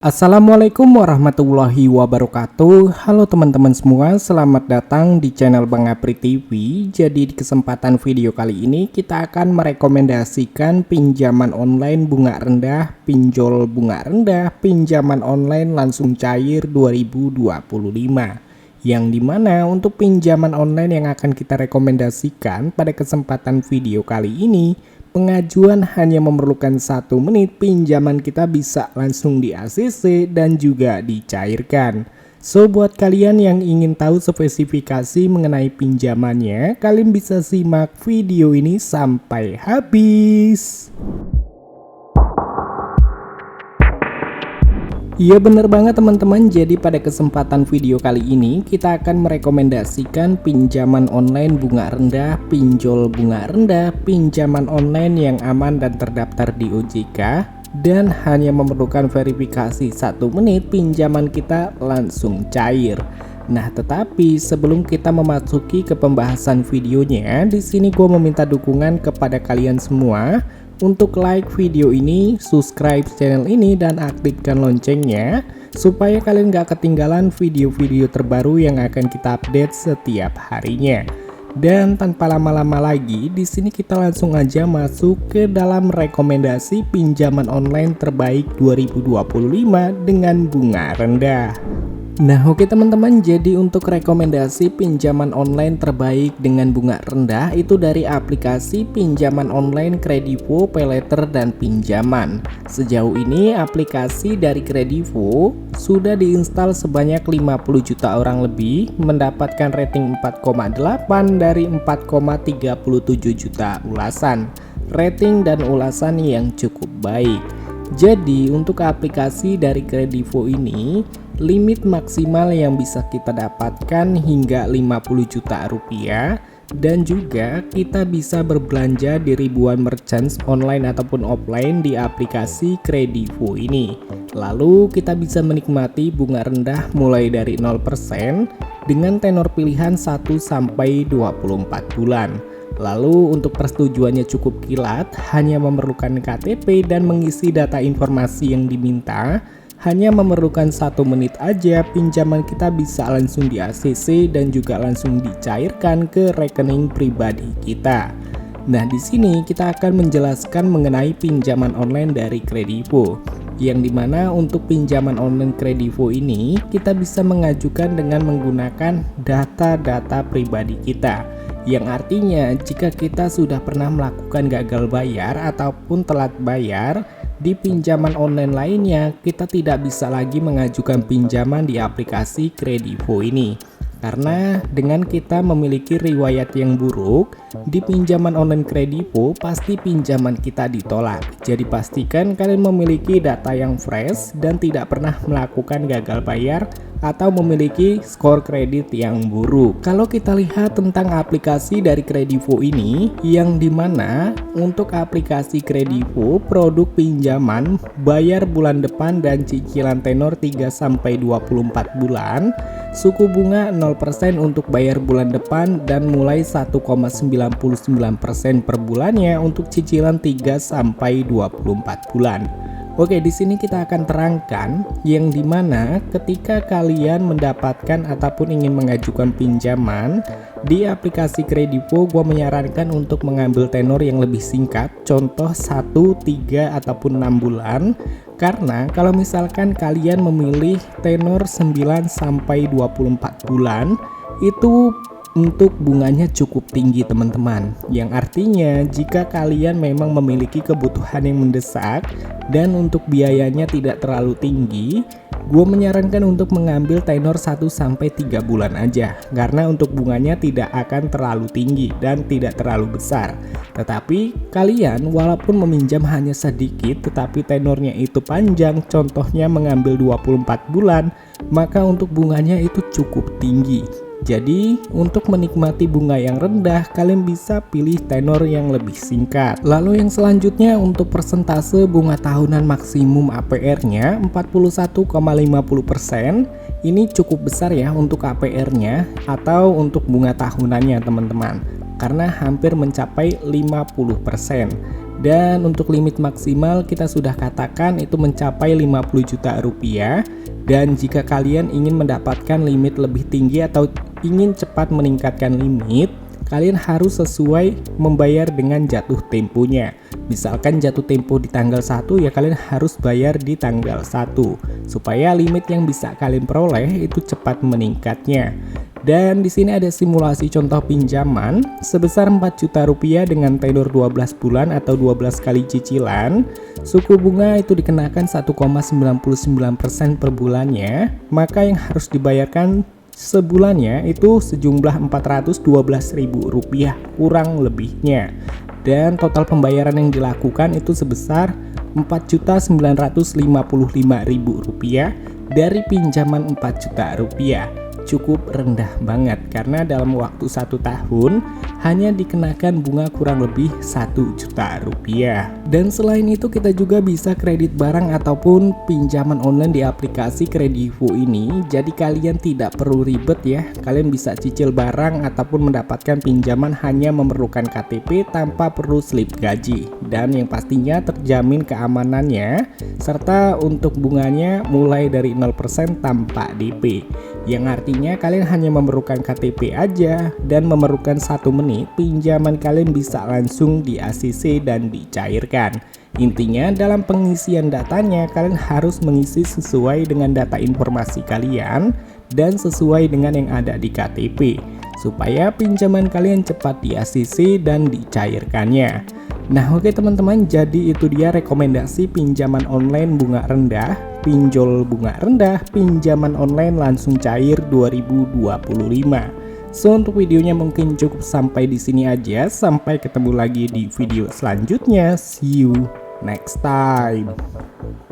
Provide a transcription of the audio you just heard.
Assalamualaikum warahmatullahi wabarakatuh. Halo teman-teman semua, selamat datang di channel Bang Apri TV. Jadi di kesempatan video kali ini kita akan merekomendasikan pinjaman online bunga rendah, pinjol bunga rendah, pinjaman online langsung cair 2025. Yang dimana untuk pinjaman online yang akan kita rekomendasikan pada kesempatan video kali ini, pengajuan hanya memerlukan 1 menit, pinjaman kita bisa langsung di ACC dan juga dicairkan. So, buat kalian yang ingin tahu spesifikasi mengenai pinjamannya, kalian bisa simak video ini sampai habis. Iya bener banget teman-teman, jadi pada kesempatan video kali ini kita akan merekomendasikan pinjaman online bunga rendah, pinjol bunga rendah, pinjaman online yang aman dan terdaftar di OJK dan hanya memerlukan verifikasi 1 menit, pinjaman kita langsung cair. Nah, tetapi sebelum kita memasuki ke pembahasan videonya, di sini gue meminta dukungan kepada kalian semua untuk like video ini, subscribe channel ini, dan aktifkan loncengnya supaya kalian gak ketinggalan video-video terbaru yang akan kita update setiap harinya. Dan tanpa lama-lama lagi, di sini kita langsung aja masuk ke dalam rekomendasi pinjaman online terbaik 2025 dengan bunga rendah. Nah oke teman-teman, jadi untuk rekomendasi pinjaman online terbaik dengan bunga rendah itu dari aplikasi pinjaman online Kredivo, Paylater, dan Pinjaman. Sejauh ini aplikasi dari Kredivo sudah diinstal sebanyak 50 juta orang lebih, mendapatkan rating 4,8 dari 4,37 juta ulasan. Rating dan ulasan yang cukup baik. Jadi untuk aplikasi dari Kredivo ini, limit maksimal yang bisa kita dapatkan hingga 50 juta rupiah, dan juga kita bisa berbelanja di ribuan merchants online ataupun offline di aplikasi Kredivo ini. Lalu kita bisa menikmati bunga rendah mulai dari 0% dengan tenor pilihan 1 sampai 24 bulan. Lalu untuk persetujuannya cukup kilat, hanya memerlukan KTP dan mengisi data informasi yang diminta. Hanya memerlukan 1 menit aja, pinjaman kita bisa langsung di ACC dan juga langsung dicairkan ke rekening pribadi kita. Nah, di sini kita akan menjelaskan mengenai pinjaman online dari Kredivo. Yang dimana untuk pinjaman online Kredivo ini kita bisa mengajukan dengan menggunakan data-data pribadi kita. Yang artinya jika kita sudah pernah melakukan gagal bayar ataupun telat bayar di pinjaman online lainnya, kita tidak bisa lagi mengajukan pinjaman di aplikasi Kredivo ini. Karena dengan kita memiliki riwayat yang buruk di pinjaman online Kredivo, pasti pinjaman kita ditolak. Jadi pastikan kalian memiliki data yang fresh dan tidak pernah melakukan gagal bayar atau memiliki skor kredit yang buruk. Kalau kita lihat tentang aplikasi dari Kredivo ini, yang dimana untuk aplikasi Kredivo, produk pinjaman bayar bulan depan dan cicilan tenor 3-24 bulan, suku bunga 0% untuk bayar bulan depan dan mulai 1,99% per bulannya untuk cicilan 3-24 bulan. Oke, di sini kita akan terangkan yang dimana ketika kalian mendapatkan ataupun ingin mengajukan pinjaman di aplikasi Kredivo, gue menyarankan untuk mengambil tenor yang lebih singkat, contoh 1, 3, ataupun 6 bulan. Karena kalau misalkan kalian memilih tenor 9-24 bulan, itu untuk bunganya cukup tinggi teman-teman. Yang artinya jika kalian memang memiliki kebutuhan yang mendesak dan untuk biayanya tidak terlalu tinggi, gue menyarankan untuk mengambil tenor 1-3 bulan aja. Karena untuk bunganya tidak akan terlalu tinggi dan tidak terlalu besar. Tetapi kalian walaupun meminjam hanya sedikit tetapi tenornya itu panjang, contohnya mengambil 24 bulan, maka untuk bunganya itu cukup tinggi. Jadi untuk menikmati bunga yang rendah, kalian bisa pilih tenor yang lebih singkat. Lalu yang selanjutnya untuk persentase bunga tahunan maksimum APR-nya 41,50%. Ini cukup besar ya untuk APR-nya atau untuk bunga tahunannya teman-teman, karena hampir mencapai 50%. Dan untuk limit maksimal kita sudah katakan itu mencapai 50 juta rupiah. Dan jika kalian ingin mendapatkan limit lebih tinggi atau ingin cepat meningkatkan limit, kalian harus sesuai membayar dengan jatuh temponya. Misalkan jatuh tempo di tanggal 1, ya kalian harus bayar di tanggal 1 supaya limit yang bisa kalian peroleh itu cepat meningkatnya. Dan di sini ada simulasi contoh pinjaman sebesar 4 juta rupiah dengan tenor 12 bulan atau 12 kali cicilan. Suku bunga itu dikenakan 1,99% per bulannya, maka yang harus dibayarkan sebulannya itu sejumlah Rp412.000 kurang lebihnya. Dan total pembayaran yang dilakukan itu sebesar Rp4.955.000 dari pinjaman 4 juta rupiah. Cukup rendah banget karena dalam waktu 1 tahun hanya dikenakan bunga kurang lebih 1 juta rupiah. Dan selain itu kita juga bisa kredit barang ataupun pinjaman online di aplikasi Kredivo ini. Jadi kalian tidak perlu ribet ya, kalian bisa cicil barang ataupun mendapatkan pinjaman hanya memerlukan KTP tanpa perlu slip gaji. Dan yang pastinya terjamin keamanannya, serta untuk bunganya mulai dari 0% tanpa DP. Yang artinya kalian hanya memerlukan KTP aja dan memerlukan 1 menit, pinjaman kalian bisa langsung di ACC dan dicairkan. Intinya dalam pengisian datanya kalian harus mengisi sesuai dengan data informasi kalian dan sesuai dengan yang ada di KTP supaya pinjaman kalian cepat di ACC dan dicairkannya. Nah oke teman-teman, jadi itu dia rekomendasi pinjaman online bunga rendah, pinjol bunga rendah, pinjaman online langsung cair 2025. So untuk videonya mungkin cukup sampai di sini aja. Sampai ketemu lagi di video selanjutnya. See you next time.